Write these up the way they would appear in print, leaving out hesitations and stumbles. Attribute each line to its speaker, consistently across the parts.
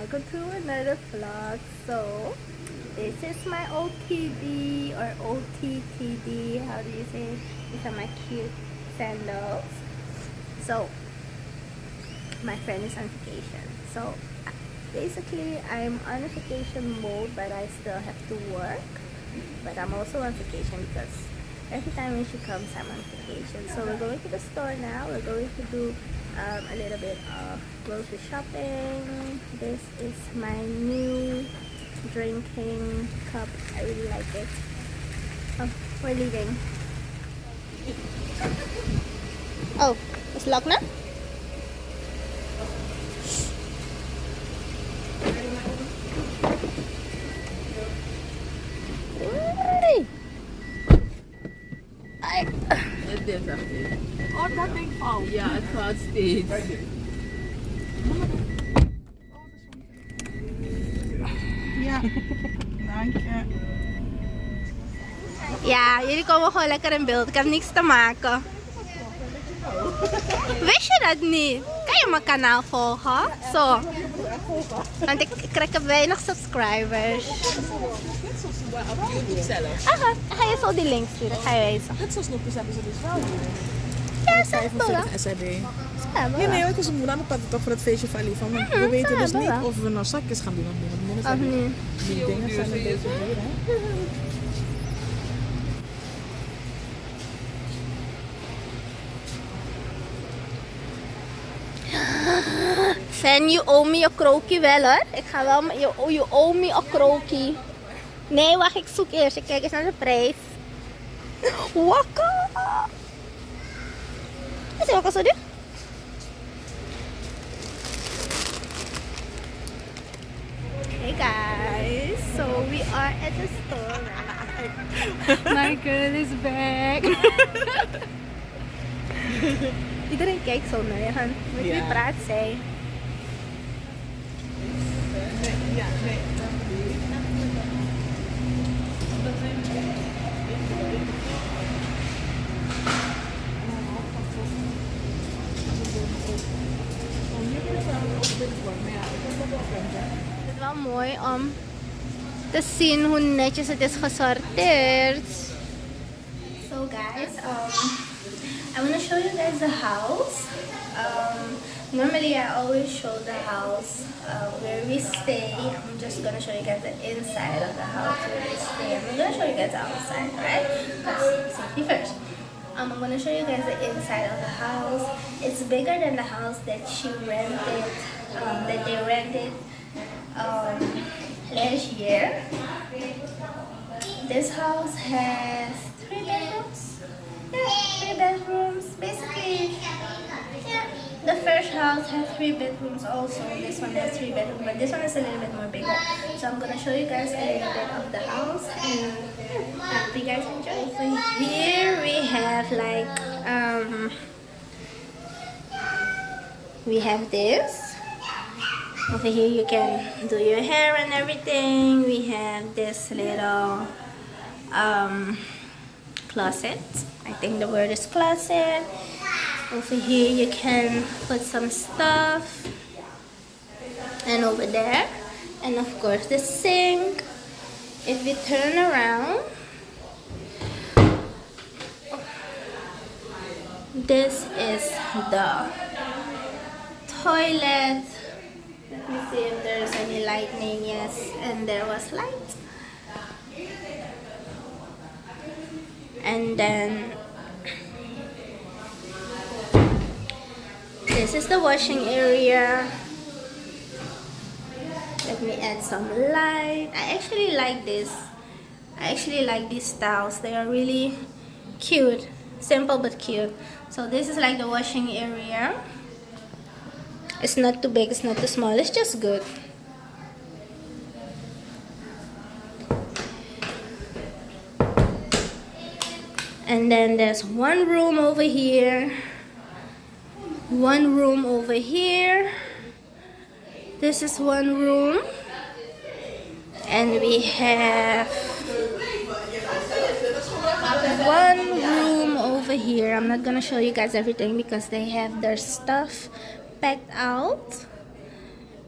Speaker 1: welcome to another vlog. So this is my OTD or OTTD, how do you say it? These are my cute sandals. So my friend is on vacation, so basically I'm on a vacation mode, but I still have to work, but I'm also on vacation because every time when she comes I'm on vacation. So we're going to the store now. We're going to do a little bit of grocery shopping. This is my new drinking cup. I really like it. Oh, we're leaving. Oh, it's locked now?
Speaker 2: Oh, dat ding valt. Ja, het gaat steeds. Ja, dank je.
Speaker 1: Ja, jullie komen gewoon lekker in beeld. Ik heb niks te maken. Wist je dat niet? Kan je mijn kanaal volgen? Zo. Want ik krijg weinig subscribers.
Speaker 2: Op YouTube zelf.
Speaker 1: Aha, ga je zo die link sturen. Ga je wijzen.
Speaker 2: Het zo snoepjes hebben ze dus wel doen.
Speaker 1: Ja, zeg toch.
Speaker 2: 45 SRD.
Speaker 1: Ja,
Speaker 2: Nee, nee, ik was een moeder praten toch voor het feestje van Lief. Want we weten dus niet of we nou zakjes gaan doen of niet.
Speaker 1: Of niet?
Speaker 2: Die dingen zijn een beetje duur, hè?
Speaker 1: Fan, you owe me een krokie wel hoor. Ik ga wel, you owe me een krokie. Nee, wacht, ik zoek eerst. Ik kijk eens naar de prijs. Wakka! Is het wakka zo duur? Hey guys, so we are at the store now. My girl is back. Iedereen kijkt zo naar je. Met wie praat zij?
Speaker 2: Ja, nee.
Speaker 1: Het is wel mooi om te zien hoe netjes het is gesorteerd. So guys, I want to show you guys the house. Normally I always show the house where we stay. I'm just gonna show you guys the inside of the house where we stay. I'm not gonna show you guys the outside, right? Because safety first. I'm gonna show you guys the inside of the house. It's bigger than the house that she rented, that they rented last year. This house has 3 bedrooms. Yeah, 3 bedrooms. Basically, yeah. The first house has 3 bedrooms also. This one has 3 bedrooms, but this one is a little bit more bigger. So I'm gonna show you guys a little bit of the house, and hope you guys enjoy. So here we have like we have this. Over here you can do your hair and everything. We have this little closet. I think the word is closet. Over here you can put some stuff, and over there, and of course the sink. If we turn around, this is the toilet. Let me see if there's any lightning. Yes, and there was light. And then this is the washing area. Let me add some light. I actually like this. I actually like these styles. They are really cute. Simple but cute. So this is like the washing area. It's not too big, it's not too small. It's just good. And then there's one room over here. One room over here. This is one room. And we have one room over here. I'm not gonna show you guys everything because they have their stuff packed out.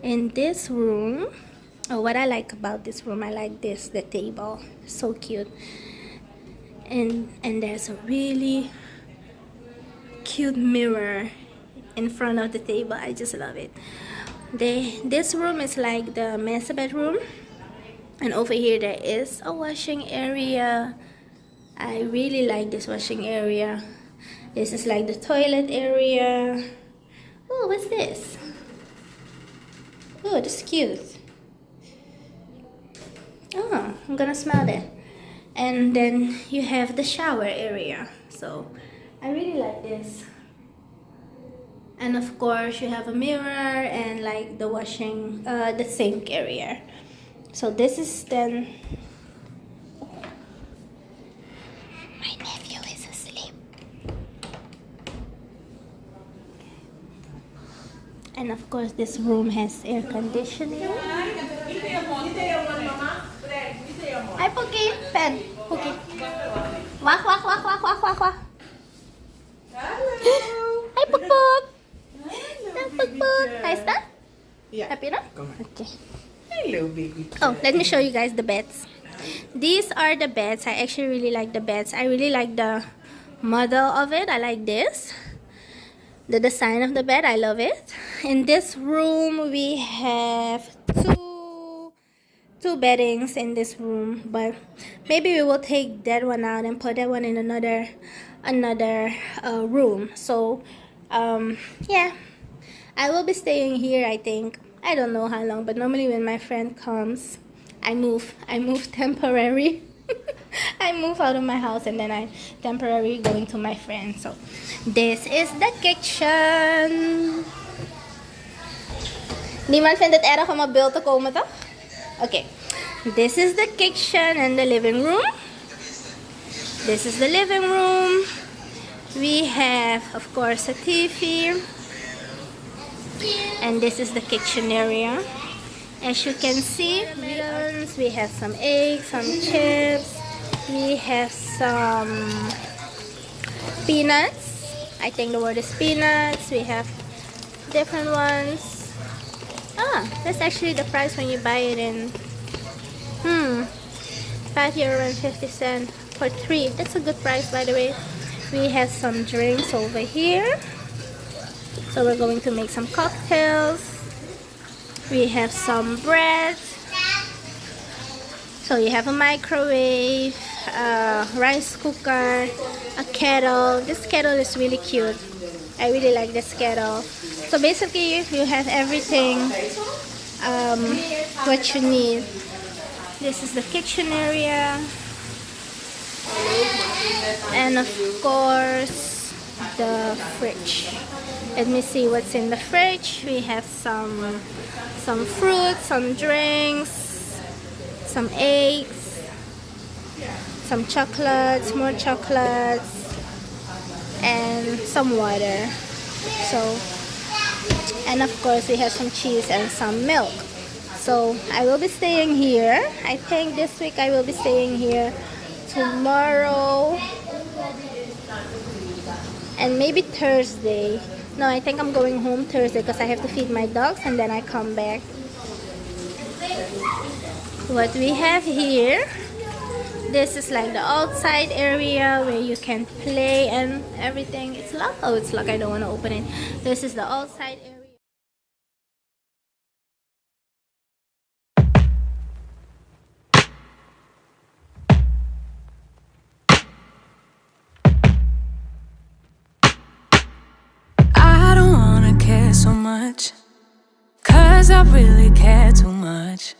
Speaker 1: In this room, what I like about this room, I like the table, so cute. And there's a really cute mirror in front of the table. I just love it. This room is like the master bedroom, and over here there is a washing area. I really like this washing area. This is like the toilet area. Oh, what's this? Oh, this is cute. Oh, I'm gonna smell that. And then you have the shower area. So I really like this. And of course you have a mirror and like the washing, the sink area. So this is then. My nephew is asleep. And of course this room has air conditioning. Hi Pookie, pen, Pookie. Wak wak wak wak wak wak wak. Hi Pook Pook. Pook Pook. Hi Stan?
Speaker 2: Yeah.
Speaker 1: Happy now?
Speaker 2: Come on.
Speaker 1: Okay.
Speaker 2: Hello, baby.
Speaker 1: Oh, let me show you guys the beds. These are the beds. I actually really like the beds. I really like the model of it. I like this. The design of the bed, I love it. In this room, we have two beddings in this room, but maybe we will take that one out and put that one in another room. So yeah, I will be staying here, I think. I don't know how long, but normally when my friend comes, I move temporary. I move out of my house and then I temporarily going to my friend. So this is the kitchen. Niemand vindt het erg om op beeld te komen, toch? Okay, this is the kitchen and the living room. This is the living room. We have, of course, a TV. And this is the kitchen area. As you can see, we have some eggs, some chips. We have some peanuts. I think the word is peanuts. We have different ones. Ah, that's actually the price when you buy it in €5.50 for 3. That's a good price, by the way. We have some drinks over here. So we're going to make some cocktails. We have some bread. So you have a microwave, a rice cooker, a kettle. This kettle is really cute. I really like this kettle. So basically you have everything what you need. This is the kitchen area. And of course the fridge. Let me see what's in the fridge. We have some fruit, some drinks, some eggs, some chocolates, more chocolates, and some water. So, and of course we have some cheese and some milk. So I will be staying here. I think this week I will be staying here. Tomorrow and maybe Thursday. No, I think I'm going home Thursday because I have to feed my dogs and then I come back. What we have here, this is like the outside area where you can play and everything. It's locked. Oh, it's locked. I don't want to open it. This is the outside area.
Speaker 3: So much, 'cause I really care too much.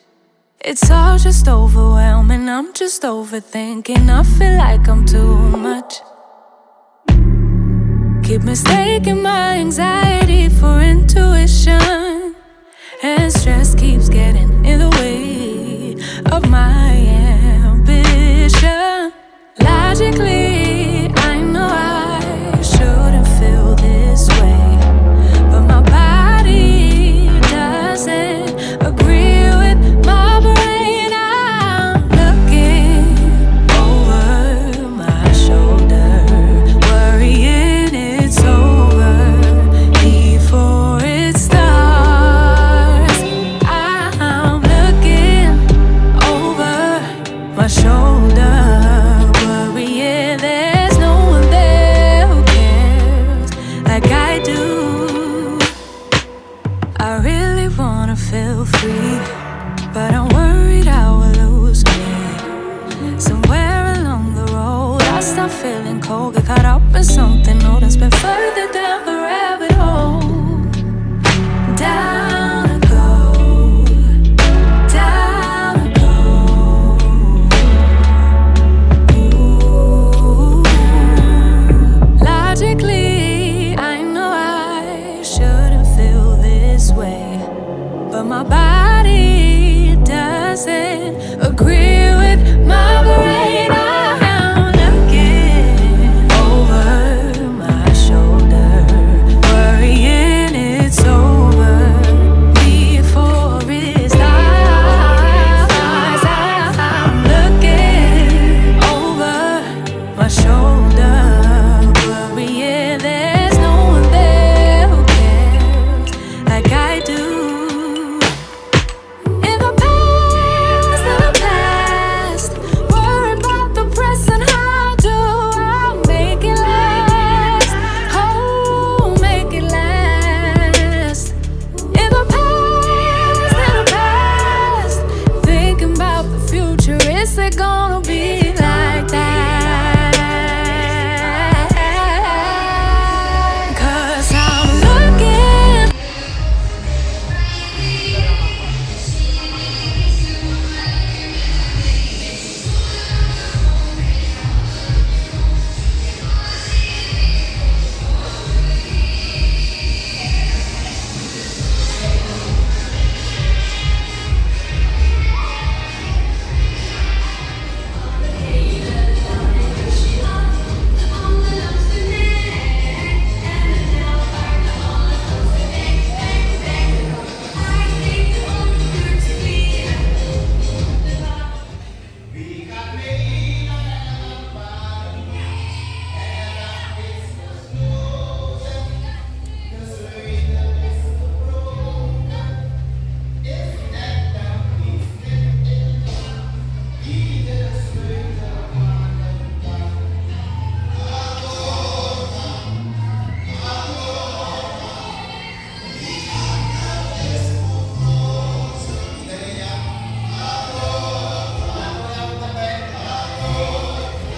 Speaker 3: It's all just overwhelming, I'm just overthinking. I feel like I'm too much. Keep mistaking my anxiety for intuition, and stress keeps getting in the way of my ambition. Logically, I know I shouldn't feel this way, but my body doesn't agree with my brain. I'm looking over my shoulder, worrying it's over before it starts. been something, no, that's been further down the rabbit hole. Down I go, down I go. Ooh. Logically, I know I shouldn't feel this way, but my body doesn't agree with my brain. I'm looking over my shoulder, worrying it's over before it starts. I'm looking over my shoulder, worrying there's no one there who cares like I do. In the past, worry about the present. How do I make it last? Oh, make it last. In the past, thinking about the future. Is it gonna be like that? 'Cause I'm looking.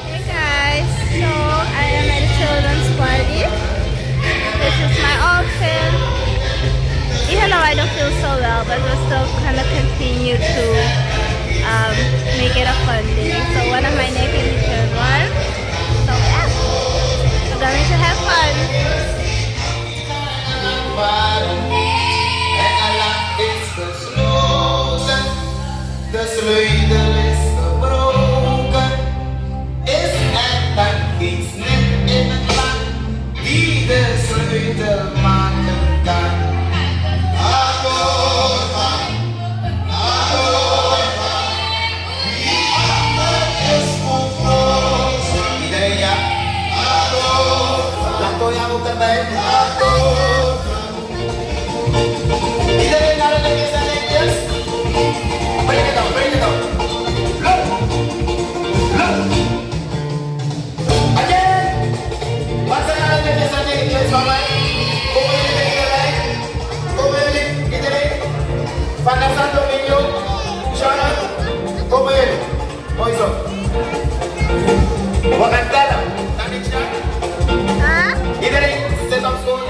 Speaker 1: Hey guys, so I am at a children's party. This is my outfit. Even though I don't feel so well, but we'll still kind of continue to make it a fun day. So one of my nephews turned one. So yeah, we're going to have fun.
Speaker 4: De sleutel is gebroken, is er dan iets net in het land die de sleutel maken kan? Adorvan, Adorvan, wie ander is onvrozen. Iedereen ja, Adorvan, laat Toya ook erbij, Adorvan. Iedereen naar de links en links. Bring it down, bring it down. Look! Look! Again! Once again, this is a thing. Let's go, man. Come on, iedereen. Come on, iedereen. Van de Santo Domingo. Sharon. Kom hier. Mooi zo. We gaan tellen. Dan niet je. Iedereen, zet op school.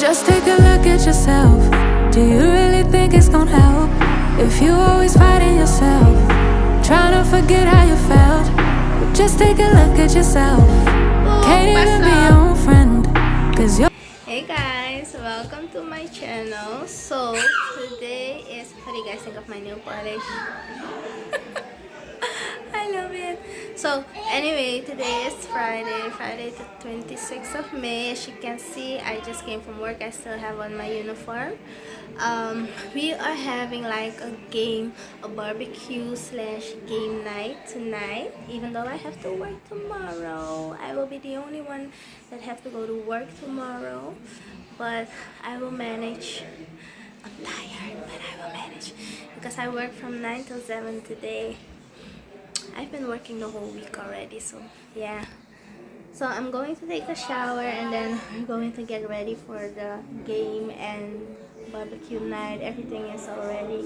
Speaker 3: Just take a look at yourself. Do you really think it's gonna help if you always fighting yourself, trying to forget how you felt? Just take a look at yourself. Can't even be your own friend, 'cause you're
Speaker 1: Hey guys, welcome to my channel. So today is, what do you guys think of my nail polish? I love it. So anyway, today is Friday the 26th of May. As you can see, I just came from work. I still have on my uniform. We are having like a game, a barbecue / game night tonight. Even though I have to work tomorrow, I will be the only one that have to go to work tomorrow, but I will manage. I'm tired, but I will manage because I work from 9 till 7 today. I've been working the whole week already, so yeah. So I'm going to take a shower and then we're going to get ready for the game and barbecue night. Everything is already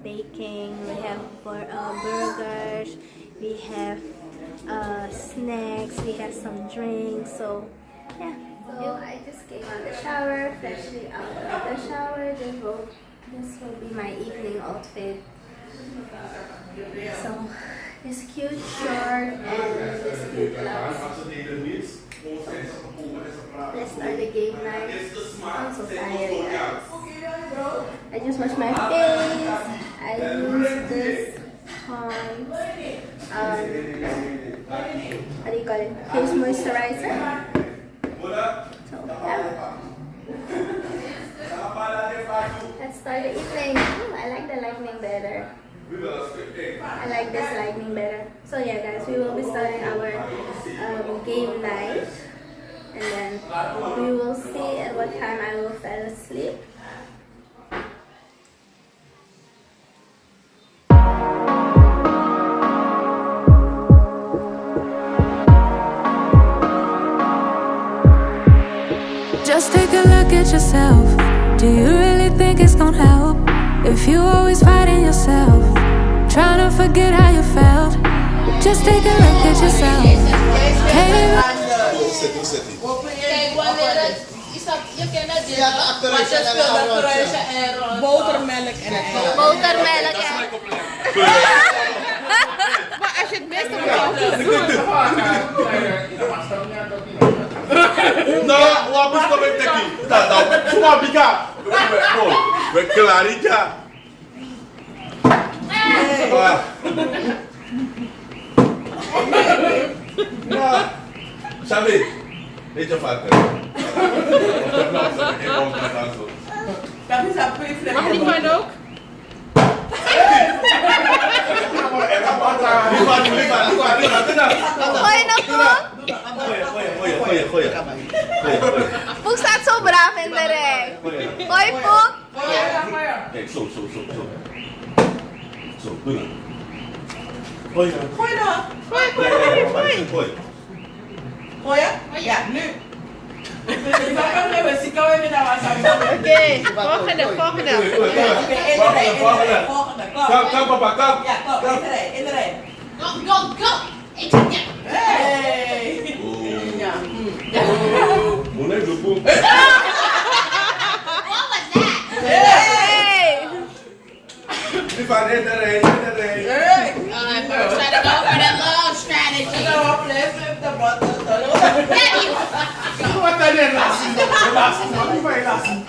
Speaker 1: baking. We have burgers, we have snacks, we have some drinks. So yeah. So I just came out of the shower, freshly out of the shower. This will be my evening outfit. So this cute short and this cute blouse. Let's start the game night. I'm so tired, guys. I just washed my face. I used this what do you call it? Face moisturizer. So yeah. Let's start the evening. I like the lighting better. I like this lighting better. So yeah guys, we will be starting our game night. And then we will see at what time I will fall asleep.
Speaker 3: Just take a look at yourself. Do you really think it's gonna help if you always fighting yourself, trying to forget how you felt? Just take a look at yourself. Can't even
Speaker 2: Botermelk en ei.
Speaker 1: Botermelk.
Speaker 2: Maar als je het beste
Speaker 5: Não, o abuso também tem aqui. Tá, sua amiga. Vai clarificar. Sabe? Deixa eu falar.
Speaker 2: Mag die van ook?
Speaker 1: Gooi na po! Pug staat zo braaf in de rij. Gooi Pug!
Speaker 5: Kijk, zo. Zo, doe dat. Gooi dan. Gooi.
Speaker 2: Gooi je? Ja, nu. Oké, volgende.
Speaker 5: Kom, papa, kom.
Speaker 2: Ja, kom, in de rij.
Speaker 6: Go! Ik zeg ja.
Speaker 2: Hey! Ja.
Speaker 5: Moet even doen, boem.
Speaker 6: What was that?
Speaker 1: Hey!
Speaker 5: Die van in de rij.
Speaker 6: Alright, first try to go for that love strategy.
Speaker 2: Flip the bottle.
Speaker 6: Daddy!
Speaker 5: Wat dan in lassen? Lassen, maar niet bij lassen.